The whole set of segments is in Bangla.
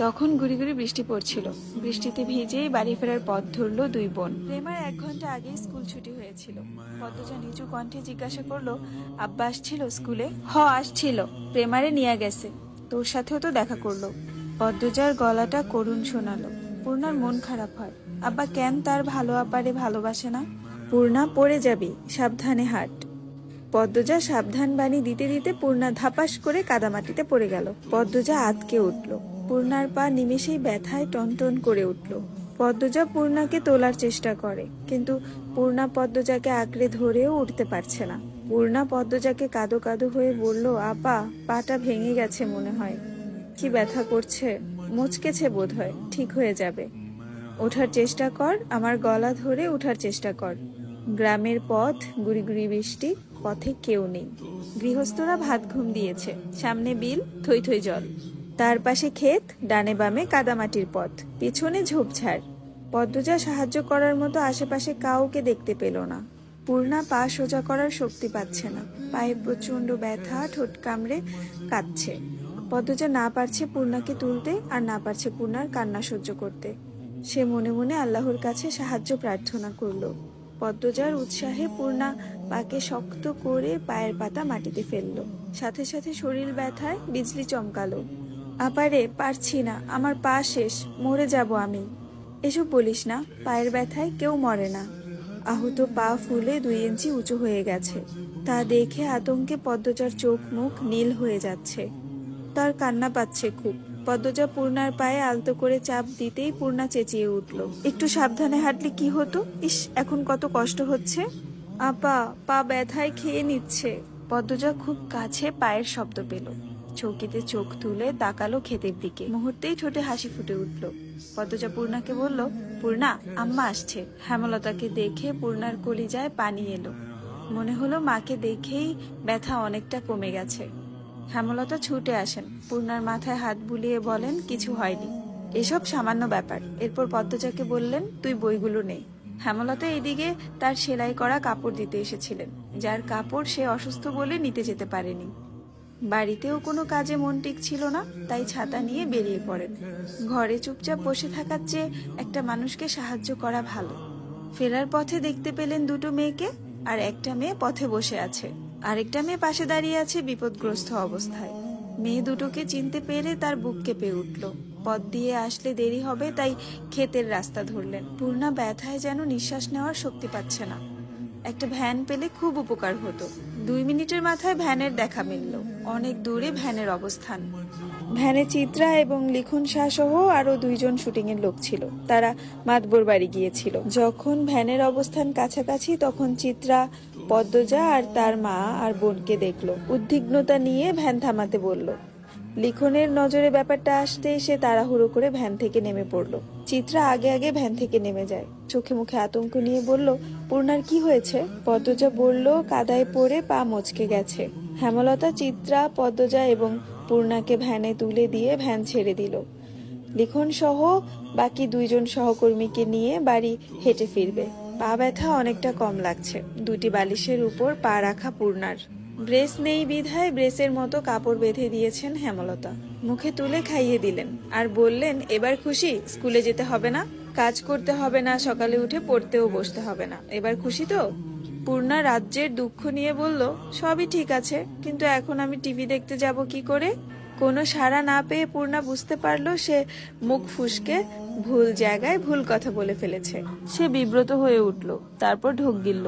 তখন গুড়ি গুড়ি বৃষ্টি পড়ছিল। বৃষ্টিতে ভিজেই বাড়ি ফেরার পথ ধরলো দুই বোন। প্রেমার 1 ঘন্টা আগেই স্কুল ছুটি হয়েছিল। পদ্মজা নিচু কণ্ঠে জিজ্ঞাসা করলো, আব্বা আসছিল স্কুলে? আসছিল, প্রেমারে নিয়ে গেছে, তোর সাথেও তো দেখা করলো। পদ্মজার গলাটা করুণ শোনালো। পূর্ণার মন খারাপ হয়। আব্বা কেন তার ভালো আপারে ভালোবাসে না? পূর্ণা, পড়ে যাবি, সাবধানে হাঁট। পদ্মজা সাবধান বাণী দিতে দিতে পূর্ণা ধাপাস করে কাদামাটিতে পড়ে গেল। পদ্মজা আঁতকে উঠল। পূর্ণার পা নিমেষেই ব্যথায় টনটন করে উঠল। পদ্মজা পূর্ণাকে তোলার চেষ্টা করে, কিন্তু পূর্ণা পদ্মজাকে আঁকড়ে ধরেও উঠতে পারছে না। পূর্ণা পদ্মজাকে কাঁদো কাঁদো হয়ে বলল, আপা, পাটা ভেঙে গেছে মনে হয়। কি ব্যথা করছে, মুচকেছে বোধ হয়, ঠিক হয়ে যাবে। ওঠার চেষ্টা কর, আমার গলা ধরে ওঠার চেষ্টা কর। গ্রামের পথ, গুড়ি গুড়ি বৃষ্টি, পথে কেউ নেই। গৃহস্থরা ভাত ঘুম দিয়েছে। সামনে বিল, থই থই জল, তার পাশে ক্ষেত, ডানে বামে কাদামাটির পথ, পিছনে ঝোপঝাড়। পদ্মজা সাহায্য করার মতো আশেপাশে কাউকে দেখতে পেল না। পূর্ণা পা সোজা করার শক্তি পাচ্ছে না। পায়ে প্রচন্ড ব্যথা, ঠোঁট কামড়ে কাঁদছে। পদ্মজা না পারছে পূর্ণাকে তুলতে, আর না পারছে পূর্ণার কান্না সহ্য করতে। সে মনে মনে আল্লাহর কাছে সাহায্য প্রার্থনা করল। পদ্মজার উৎসাহে পূর্ণা পাকে শক্ত করে পায়ের পাতা মাটিতে ফেলল। সাথে সাথে শরীর ব্যথায় বিজলি চমকালো। আপারে, পারছি না, আমার পা শেষ, মরে যাব আমি। এসব বলিস না, পায়ের ব্যথায় কেউ মরে না। আহত পা ফুলে 2 ইঞ্চি উঁচু হয়ে গেছে। তা দেখে আতঙ্কে পদ্মজার চোখ মুখ নীল হয়ে যাচ্ছে। তার কান্না পাচ্ছে খুব। পদ্মজা পূর্ণার পায়ে আলতো করে চাপ দিতেই পূর্ণা চেঁচিয়ে উঠল, একটু সাবধানে হাঁটলে কি হতো? ইস, এখন কত কষ্ট হচ্ছে। আপা, পা ব্যথায় খেয়ে নিচ্ছে। পদ্মজা খুব কাছে পায়ের শব্দ পেল। চৌকিতে চোখ তুলে তাকালো ক্ষেতের দিকে। মুহূর্তেই ঠোঁটে হাসি ফুটে উঠল। পদ্মজা পূর্ণাকে বলল, পূর্ণা, আম্মা আসছে। হেমলতাকে দেখে পূর্ণার কলিজায় পানি এলো। মনে হলো মাকে দেখেই ব্যথা অনেকটা কমে গেছে। হেমলতা ছুটে আসেন, পূর্ণার মাথায় হাত বুলিয়ে বলেন, কিছু হয়নি, এসব সামান্য ব্যাপার। এরপর পদ্মজাকে বললেন, তুই বইগুলো নে। হেমলতা এদিকে তার সেলাই করা কাপড় দিতে এসেছিলেন, যার কাপড় সে অসুস্থ বলে নিতে যেতে পারেনি। বাড়িতেও কোনো কাজে মন টিকছিল না, তাই ছাতা নিয়ে বেরিয়ে পড়েন। ঘরে চুপচাপ বসে থাকার চেয়ে একটা মানুষকে সাহায্য করা ভালো। ফেরার পথে দেখতে পেলেন 2টো মেয়েকে, আর একটা মেয়ে পথে বসে আছে, আরেকটা মেয়ে পাশে দাঁড়িয়ে আছে বিপদগ্রস্ত অবস্থায়। মেয়ে দুটোকে চিনতে পেরে তার বুক কেঁপে উঠল। পথ দিয়ে আসলে দেরি হবে, তাই ক্ষেতের রাস্তা ধরলেন। পূর্ণা ব্যথায় যেন নিঃশ্বাস নেওয়ার শক্তি পাচ্ছে না। একটা ভ্যান পেলে খুব উপকার হতো। 2 মিনিটের মাথায় ভ্যানের দেখা মিলল। অনেক দূরে ভ্যানের অবস্থান। ভ্যানে চিত্রা এবং লিখন শাহ সহ আরো 2 জন শুটিং এর লোক ছিল। তারা মাতবর বাড়ি গিয়েছিল। যখন ভ্যানের অবস্থান কাছাকাছি, তখন চিত্রা পদ্মজা আর তার মা আর বোনকে দেখলো। উদ্বিগ্নতা নিয়ে ভ্যান থামাতে বলল। লিখনের নজরে ব্যাপারটা আসতে সে তাড়াহুড়ো করে ভ্যান থেকে নেমে পড়ল। চিত্রা আগে আগে ভ্যান থেকে নেমে যায়। চোখে মুখে আতঙ্ক নিয়ে বলল, পূর্ণার কি হয়েছে? পদ্মজা বলল, কাদায় পড়ে পা মচকে গেছে। হেমলতা চিত্রা, পদ্মজা এবং পূর্ণাকে ভ্যানে তুলে দিয়ে ভ্যান ছেড়ে দিল। লিখন সহ বাকি 2 জন সহকর্মীকে নিয়ে বাড়ি হেঁটে ফিরবে। পা ব্যথা অনেকটা কম লাগছে। 2টি বালিশের উপর পা রাখা পূর্ণার। ব্রেস নেই বিধায় ব্রেসের মতো কাপড় বেঁধে দিয়েছেন হেমলতা। মুখে তুলে খাইয়ে দিলেন, আর বললেন, এবার খুশি? স্কুলে যেতে হবে না, কাজ করতে হবে না, সকালে উঠে পড়তেও বসতে হবে না, এবার খুশি তো? পূর্ণা রাজ্যের দুঃখ নিয়ে বলল, সবই ঠিক আছে, কিন্তু এখন আমি টিভি দেখতে যাব কি করে? কোনো সাড়া না পেয়ে পূর্ণা বুঝতে পারল সে মুখ ফুসকে ভুল জায়গায় ভুল কথা বলে ফেলেছে। সে বিব্রত হয়ে উঠল, তারপর ঢোক গিলল।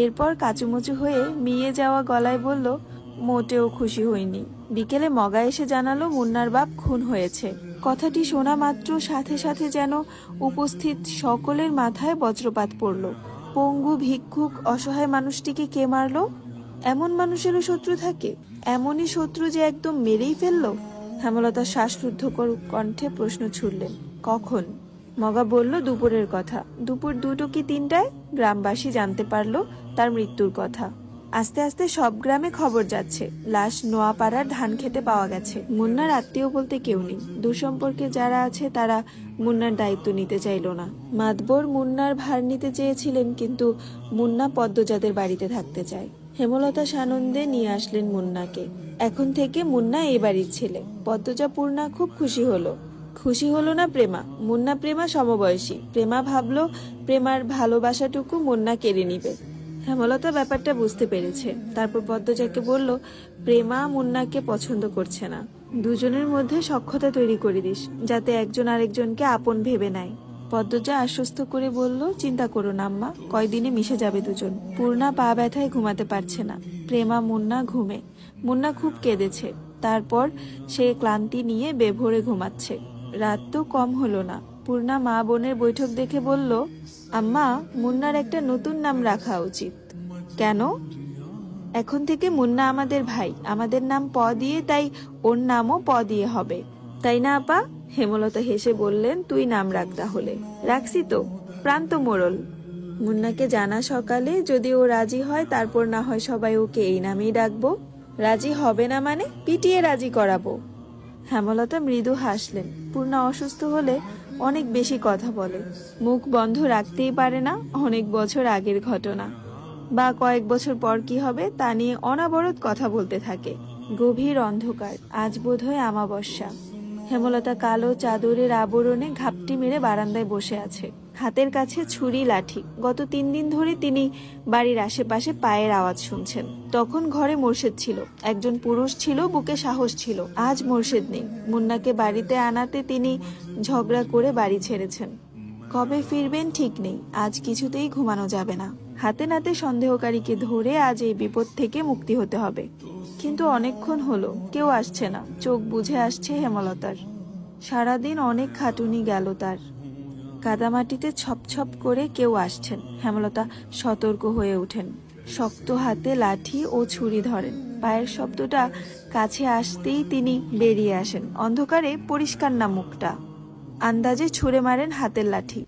এরপর কাচুমুচু হয়ে মিয়ে যাওয়া গলায় বলল, মোটেও খুশি হইনি। বিকেলে মগা এসে জানালো মুন্নার বাপ খুন হয়েছে। কথাটি শোনা মাত্র সাথে সাথে যেন উপস্থিত সকলের মাথায় বজ্রপাত পড়ল। পঙ্গু ভিক্ষুক অসহায় মানুষটিকে কে মারলো? এমন মানুষেরও শত্রু থাকে? এমনই শত্রু যে একদম মেরেই ফেললো? হেমলতা শ্বাসরুদ্ধকর কণ্ঠে প্রশ্ন ছুড়লেন, কখন? মগা বলল, দুপুরের কথা। দুপুর 2টো কি 3টায় গ্রামবাসী জানতে পারলো তার মৃত্যুর কথা। আস্তে আস্তে সব গ্রামে খবর যাচ্ছে, লাশ নোয়াপাড়ার ধান খেতে পাওয়া গেছে। মুন্নার আত্মীয় বলতে কেউ নেই। দূরসম্পর্কে যারা আছে তারা মুন্নার দায়িত্ব নিতে চাইল না। মাতবর মুন্নার ভার নিতে চেয়েছিলেন, কিন্তু মুন্না পদ্মজাদের বাড়িতে থাকতে চায়। হেমলতা সানন্দে নিয়ে আসলেন মুন্নাকে। এখন থেকে মুন্না এই বাড়ির ছেলে। পদ্মজা পূর্ণা খুব খুশি হলো। খুশি হলো না প্রেমা? মুন্না প্রেমা সমবয়সী। প্রেমা ভাবলো প্রেমার ভালোবাসাটুকু মুন্না কেড়ে নিবে। হেমলতা ব্যাপারটা বুঝতে পেরেছে। তারপর পদ্মজাকে বলল, প্রেমা মুন্নাকে পছন্দ করছে না। দুজনের মধ্যে সখ্যতা তৈরি করে দিস, যাতে একজন আরেকজনকে আপন ভেবে নেয়। পদ্মজা আশ্বস্ত করে বলল, চিন্তা করো না আম্মা, কয়দিনে মিশে যাবে দুজন। পূর্ণা পা ব্যথায় ঘুমাতে পারছে না। প্রেমা মুন্না ঘুমে। মুন্না খুব কেঁদেছে। তারপর সে ক্লান্তি নিয়ে বেভোরে ঘুমাচ্ছে। রাত তো কম হলো না। পূর্ণা মা বোনের বৈঠক দেখে বলল, আম্মা, মুন্নার একটা নতুন নাম রাখা উচিত। কেন? এখন থেকে মুন্না আমাদের ভাই, আমাদের নাম প দিয়ে, তাই ওর নামও প দিয়ে হবে, তাই না আপা? হেমলতা হেসে বললেন, তুই নাম রাখ তাহলে। রাখছি তো, প্রান্ত মোড়ল। মুন্নাকে জানা সকালে, যদি ও রাজি হয় তারপর না হয় সবাই ওকে এই নামেই ডাকবো। রাজি হবে না মানে পিটিয়ে রাজি করাবো। হেমলতা মৃদু হাসলেন। পূর্ণা অসুস্থ হলে অনেক বেশি কথা বলে, মুখ বন্ধ রাখতেই পারে না। অনেক বছর আগের ঘটনা বা কয়েক বছর পর কি হবে তা নিয়ে অনাবরত কথা বলতে থাকে। গভীর অন্ধকার। আজ বোধহয় আমাবস্যা। হেমলতা কালো চাদরের আবরণে ঘাপটি মেরে বারান্দায় বসে আছে। হাতের কাছে ছুরি লাঠি। গত 3 দিন ধরে তিনি বাড়ির আশেপাশে পায়ের আওয়াজ শুনছেন। তখন ঘরে মোর্শেদ ছিল, একজন পুরুষ ছিল, বুকে সাহস ছিল। আজ মোর্শেদ নেই। মুন্নাকে বাড়িতে আনাতে তিনি ঝগড়া করে বাড়ি ছেড়েছেন। কবে ফিরবেন ঠিক নেই। আজ কিছুতেই ঘুমানো যাবে না। হাতে নাতে সন্দেহকারীকে ধরে আজ এই বিপদ থেকে মুক্তি হতে হবে। কিন্তু অনেকক্ষণ হলো, কেউ আসছে না। চোখ বুঝে আসছে হেমলতার। সারাদিন অনেক খাটুনি গেল তার। কাদামাটিতে ছপ ছপ করে কেউ আসছেন। হেমলতা সতর্ক হয়ে ওঠেন। শক্ত হাতে লাঠি ও ছুরি ধরেন। পায়ের শব্দটা কাছে আসতেই তিনি বেরিয়ে আসেন। অন্ধকারে পরিষ্কার না মুখটা। আন্দাজে ছুঁড়ে মারেন হাতের লাঠি।